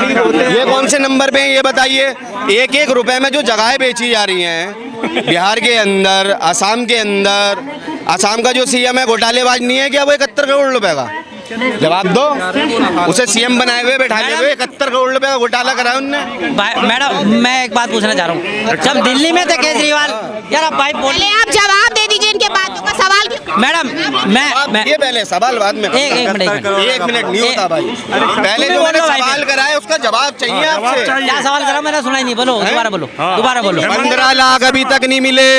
ये कौन से नंबर पे है ये बताइए। एक एक रुपए में जो जगहें बेची जा रही हैं बिहार के अंदर, असम के अंदर, असम का जो सीएम है घोटालेबाज नहीं है क्या वो 71 करोड़ रुपए का? जवाब दो। उसे सीएम बनाए हुए बैठाए हुए 71 करोड़ रुपए का घोटाला कराया उनने। मैडम मैं एक बात पूछना चाह रहा हूँ, जब दिल्ली में थे केजरीवाल, यार आप भाई बोले, आप जवाब दे दीजिए इनके बातों का सवाल क्यों? मैडम मैं ये पहले सवाल बाद में। एक मिनट नहीं होता भाई, पहले जो मैंने सवाल कराया उसका जवाब चाहिए आपसे। क्या सवाल करा मैंने सुना ही नहीं, बोलो दोबारा बोलो, दोबारा बोलो। 15 लाख अभी तक नहीं मिले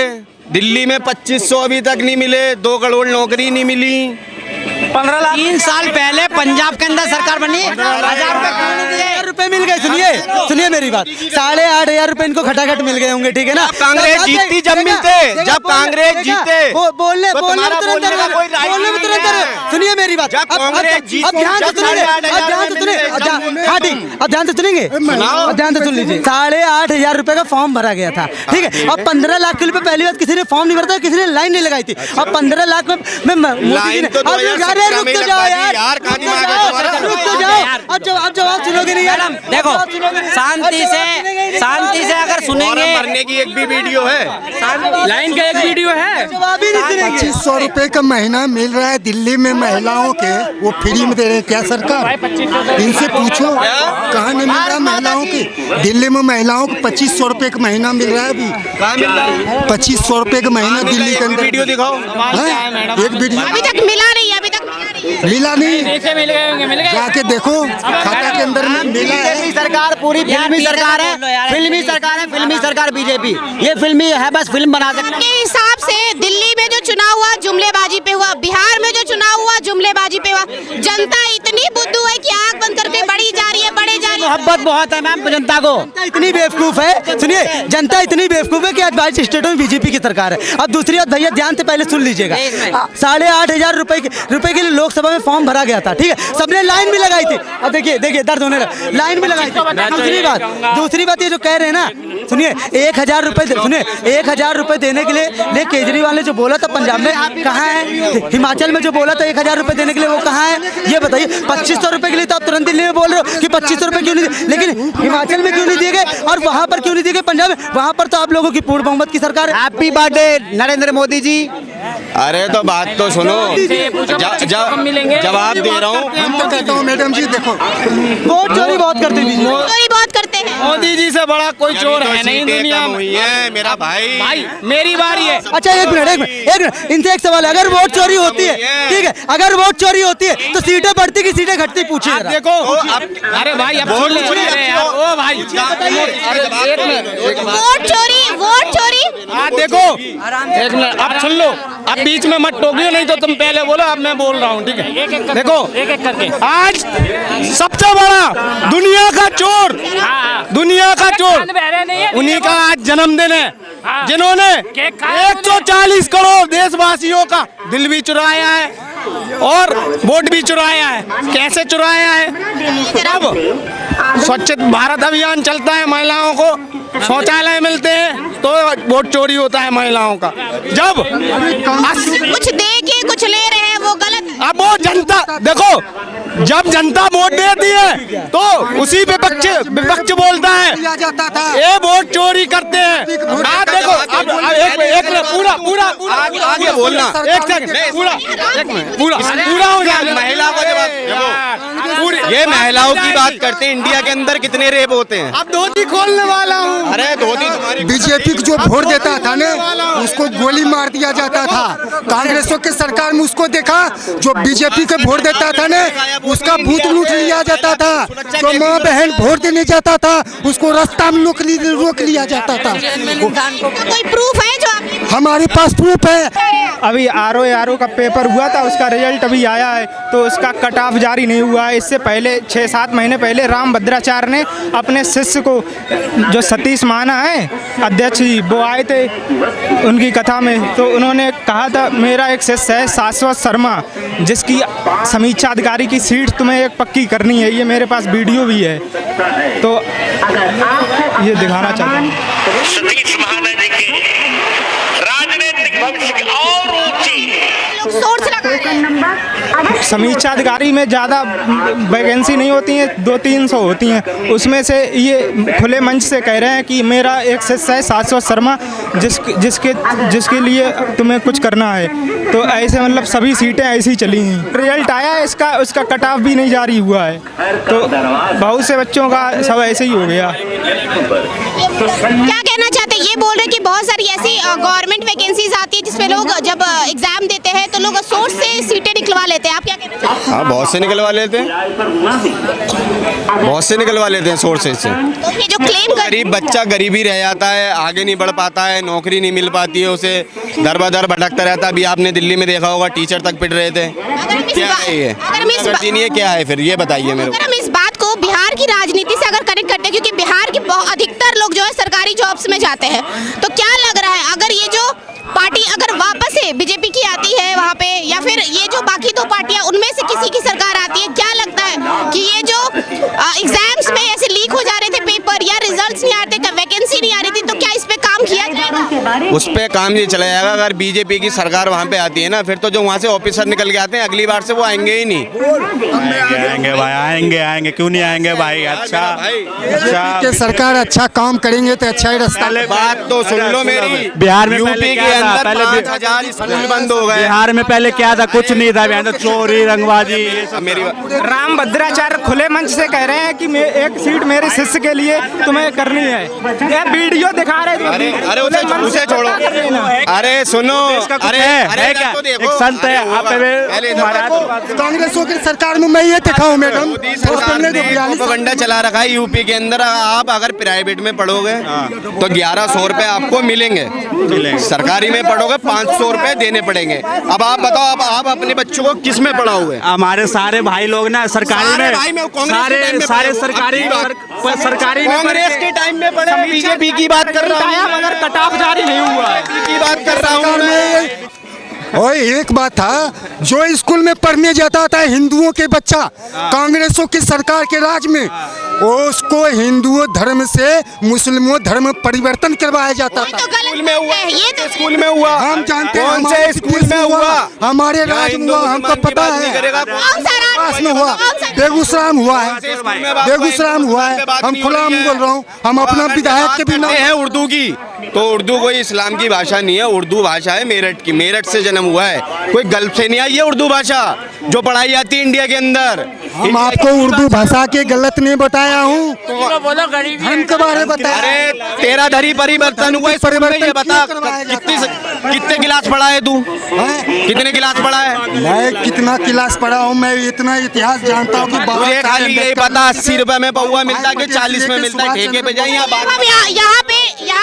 दिल्ली में, 2500 अभी तक नहीं मिले, 2 करोड़ नौकरी नहीं मिली। 15 लाख 3 साल पहले पंजाब के अंदर सरकार बनी, 1000 रुपए मिल गए। सुनिए मेरी बात, 8,500 रुपए इनको खटाखट मिल गए होंगे, ठीक है ना? कांग्रेस जीतती जब मिलते, जब कांग्रेस जीते बोलने में तुरंत सुनिए मेरी बात। अब ध्यान से सुनेंगे, अब ध्यान से सुनेंगे, ध्यान से सुन लीजिए। 8,500 रुपए का फॉर्म भरा गया था, ठीक है। अब 15 लाख के लिए पहली बात किसी ने फॉर्म नहीं भरता, किसी ने लाइन नहीं लगाई थी। अब 15 लाख में मोदी जी ने, रुक तो जाओ यार, रुक तो जाओ। अब जवाब सुनोगे नहीं यार? देखो शांति से अगर सुनेंगे। मरने की एक भी वीडियो है, लाइन का एक वीडियो है, जवाब ही नहीं सुनेंगे। 2500 रुपए का महीना मिल रहा है दिल्ली में महिलाओं के, वो फ्री में दे रहे हैं क्या सरकार? इनसे पूछो कहाँ नहीं मिल रहा महिलाओं की? दिल्ली में महिलाओं को 2500 रुपए का महीना मिल रहा है अभी। कहाँ मिल रहा है? 2500 रुपए का महीना दिल्ली के अंदर। वीडियो दिखाओ। एक वीडियो अभी तक मिला नहीं, अभी तक मिला नहीं, जाके देखो खाता के अंदर में मिला है। सरकार पूरी फिल्मी सरकार है, फिल्मी सरकार बीजेपी, ये फिल्मी है, बस फिल्म बना सकते। के हिसाब से दिल्ली में जो चुनाव हुआ जुमलेबाजी पे हुआ, बिहार में जो चुनाव हुआ जुमलेबाजी पे हुआ। जनता इतनी बुद्धू है कि आंख बंद करके बढ़ी जा रही है, बढ़े जा रही है। मोहब्बत बहुत है मैम जनता को। इतनी बेवकूफ है, सुनिए, जनता इतनी बेवकूफ है कि आज 22 स्टेटों में बीजेपी की सरकार है। अब दूसरी बात भैया ध्यान से पहले सुन लीजिएगा, 8,500 रुपए के लिए लोकसभा में फॉर्म भरा गया था, ठीक है। सबने लाइन भी लगाई थी। अब देखिए दर्द होने लगा, लाइन भी लगाई थी। दूसरी बात ये जो कह रहे हैं ना, सुनिए, 1,000 रुपए, सुनिए 1,000 रुपए देने के लिए केजरीवाल ने जो बोला था पंजाब में कहाँ है? हिमाचल में जो बोला था 1,000 रुपए देने के लिए वो कहाँ है? ये बताइए। 2500 रुपए के लिए तो आप तुरंत दिल्ली में बोल रहे हो कि 2500 रुपए क्यों नहीं, लेकिन हिमाचल में क्यों नहीं दिए गए और वहाँ पर क्यों नहीं दिए गए पंजाब में? वहाँ पर तो आप लोगों की पूर्ण बहुमत की सरकार है। Happy birthday Narendra Modi ji. अरे तो बात तो सुनो, जवाब दे रहा हूँ। हम तो कहता हूँ मैडम जी देखो, वोट चोरी बहुत करते हैं, चोरी बहुत करते हैं। मोदी जी से बड़ा कोई चोर है नहीं दुनिया में। है मेरा भाई, मेरी बारी है। अच्छा एक मिनट, इनसे एक सवाल है, अगर वोट चोरी होती है, ठीक है, अगर वोट चोरी होती है तो सीटें बढ़ती की सीटें घटती, पूछिए जरा। देखो अरे भाई अब वोट चोरी, ओ भाई वोट चोरी। हाँ देखो एक मिनट, अब सुन लो, अब बीच में मत टोकियो, नहीं तो तुम पहले बोलो, अब मैं बोल रहा हूँ, ठीक है। देखो एक करके आज सबसे बड़ा दुनिया का चोर, उन्हीं का आज जन्मदिन है, जिन्होंने 140 करोड़ देशवासियों का दिल भी चुराया है और वोट भी चुराया है। कैसे चुराया है? अब स्वच्छ भारत अभियान चलता है, महिलाओं को शौचालय मिलते हैं तो वोट चोरी होता है महिलाओं का। जब कुछ दे के कुछ ले रहे हैं, वो गलत है। अब वो जनता देखो, जब जनता वोट देती है तो उसी विपक्ष बोलता है ये वोट चोरी करते हैं। आप देखो, अब एक पूरा आगे बोलना, एक सेकंड, पूरा हो जाए। महिला को ये महिलाओं की बात करते हैं, इंडिया के अंदर कितने रेप होते हैं? अब धोती खोलने वाला हूँ। अरे धोती तुम्हारी। बीजेपी को जो वोट देता था ना उसको गोली मार दिया जाता था। कांग्रेसों के सरकार में उसको देखा, जो बीजेपी को वोट देता था ना उसका बूथ लूट लिया जाता था। जो माँ बहन वोट देने जाता था उसको रास्ता में रोक लिया जाता था। कोई प्रूफ है जो हमारे पास प्रूफ है। अभी आरओ का पेपर हुआ था, उसका रिजल्ट अभी आया है तो उसका कट ऑफ जारी नहीं हुआ है। इससे पहले 6-7 महीने पहले राम भद्राचार्य ने अपने शिष्य को, जो सतीश माना है अध्यक्ष जी, वो आए थे उनकी कथा में, तो उन्होंने कहा था मेरा एक शिष्य है शाश्वत शर्मा, जिसकी समीक्षा अधिकारी की सीट तुम्हें एक पक्की करनी है। ये मेरे पास वीडियो भी है, तो ये दिखाना चाहता हूँ। सतीश महाराज के राजनीतिक लोग सोर्स लगा रहे हैं। समीक्षा अधिकारी में ज़्यादा वैकेंसी नहीं होती हैं, 200-300 होती हैं। उसमें से ये खुले मंच से कह रहे हैं कि मेरा एक शिष्य है शाश्वत शर्मा जिसके लिए तुम्हें कुछ करना है। तो ऐसे मतलब सभी सीटें ऐसी ही चली हैं। रिजल्ट आया है उसका कट ऑफ भी नहीं जारी हुआ है, तो बहुत से बच्चों का सब ऐसे ही हो गया। क्या कहना चाहते हैं? ये बोल रहे हैं कि बहुत सारी ऐसी गवर्नमेंट वैकेंसीज आती है जिसपे लोग जब एग्जाम देते हैं तो लोग सोर्स से सीटें निकलवा लेते हैं। आप क्या कहना चाहते हैं? हाँ, बहुत से निकलवा लेते हैं, बहुत से निकलवा लेते हैं सोर्सेज से। तो ये जो क्लेम कर गरीब बच्चा गरीबी रह जाता है, आगे नहीं बढ़ पाता है, नौकरी नहीं मिल पाती है उसे, दर बदर भटकता रहता है। अभी आपने दिल्ली में देखा होगा, टीचर तक पिट रहे थे। क्या है ये? क्या है फिर ये बताइए मेरे को। अगर हम इस बात को बिहार की राजनीति से अगर कनेक्ट करते हैं, क्योंकि बिहार के अधिकतर लोग जो है सरकारी जॉब्स में जाते हैं, तो क्या लग रहा है अगर ये जो पार्टी अगर वापस से बीजेपी की आती है वहाँ पे, या फिर ये जो बाकी दो पार्टियां उनमें से किसी की सरकार आती है, क्या लगता है कि ये जो एग्जाम्स में ऐसे लीक हो जा रहे थे पेपर या रिजल्ट्स नहीं आ रहे थे, वैकेंसी नहीं आ रही थी, तो क्या इस पे काम किया जाएगा? उस पे काम नहीं चला जाएगा। अगर बीजेपी की सरकार वहाँ पे आती है ना, फिर तो जो वहाँ से ऑफिसर निकल के आते हैं अगली बार से वो आएंगे ही नहीं। आएंगे भाई, आएंगे क्यों नहीं आएंगे भाई। अच्छा कि सरकार अच्छा काम करेंगे तो अच्छा ही रास्ता। बात तो सुन लो मेरी। बिहार में यूपी के अंदर 5,000 स्कूल बंद हो गए। बिहार में पहले क्या था, कुछ नहीं था। बिहार चोरी रंगबाजी ये सब। मेरी राम भद्राचार्य खुले मंच से कह रहे हैं कि एक सीट मेरे शिष्य के लिए तुम्हें करनी है। ये वीडियो दिखा रहे थे। अरे उसे छोड़ो। अरे सुनो, अरे क्या एक संत है आप कांग्रेसों की सरकार में मैं ये देखा हूँ मैडम, प्रोपेगेंडा चला रखा है यूपी के अंदर। आप अगर प्राइवेट में पढ़ोगे तो 1100 रुपए आपको मिलेंगे, सरकारी में पढ़ोगे 500 रुपए देने पड़ेंगे। अब आप बताओ, अब आप अपने बच्चों को किस में पढ़ाओगे? हमारे सारे भाई लोग ना सरकारी में, सारे सरकारी कांग्रेस के टाइम में पढ़े, बीजेपी की बात कर रहा हूँ, मगर कट ऑफ जारी नहीं हुआ की बात कर रहा हूँ मैं। और एक बात था, जो स्कूल में पढ़ने जाता था हिंदुओं के बच्चा, कांग्रेसों की सरकार के राज में उसको हिंदुओं धर्म से मुस्लिमों धर्म परिवर्तन करवाया जाता था। स्कूल में हुआ, ये तो स्कूल में हुआ, हम जानते हैं कौन से स्कूल में हुआ, हमारे राज में हुआ, हमको पता है। पास में हुआ, बेगूसराय हुआ है, बेगूसराय हुआ है। हम खुला बोल रहा हूँ, हम अपना विधायक के बिना है उर्दू की, तो उर्दू कोई इस्लाम की भाषा नहीं है, उर्दू भाषा है मेरठ की, मेरठ से जन्म हुआ है, कोई गल्फ से नहीं आई है उर्दू भाषा जो पढ़ाई जाती है इंडिया के अंदर। हम आपको उर्दू भाषा के गलत नहीं बताया हूँ, धर्म के बारे बताया। अरे तेरा धरी परिवर्तन हुआ, परिवर्तन बता कितने क्लास पढ़ा है तू? कितने क्लास पढ़ा है? मैं कितना क्लास पढ़ा हूँ, मैं इतना इतिहास जानता हूँ कि मुझे खाली यही पता 80 रुपए में पौवा मिलता है कि 40 में मिलता है, ठेके पे जाइए। यहाँ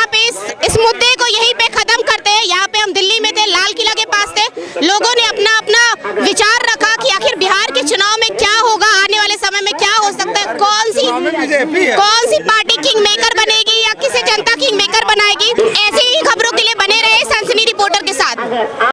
पे इस मुद्दे को यहीं पे खत्म करते हैं। यहाँ पे हम दिल्ली में थे, लाल किला के पास थे, लोगों ने अपना अपना विचार रखा कि आखिर बिहार के चुनाव में क्या होगा, आने वाले समय में क्या हो सकता है, कौन सी पार्टी किंग मेकर बनेगी या किसे जनता किंग मेकर बनाएगी। ऐसी ही खबरों के लिए बने रहे सनसनी रिपोर्टर के साथ।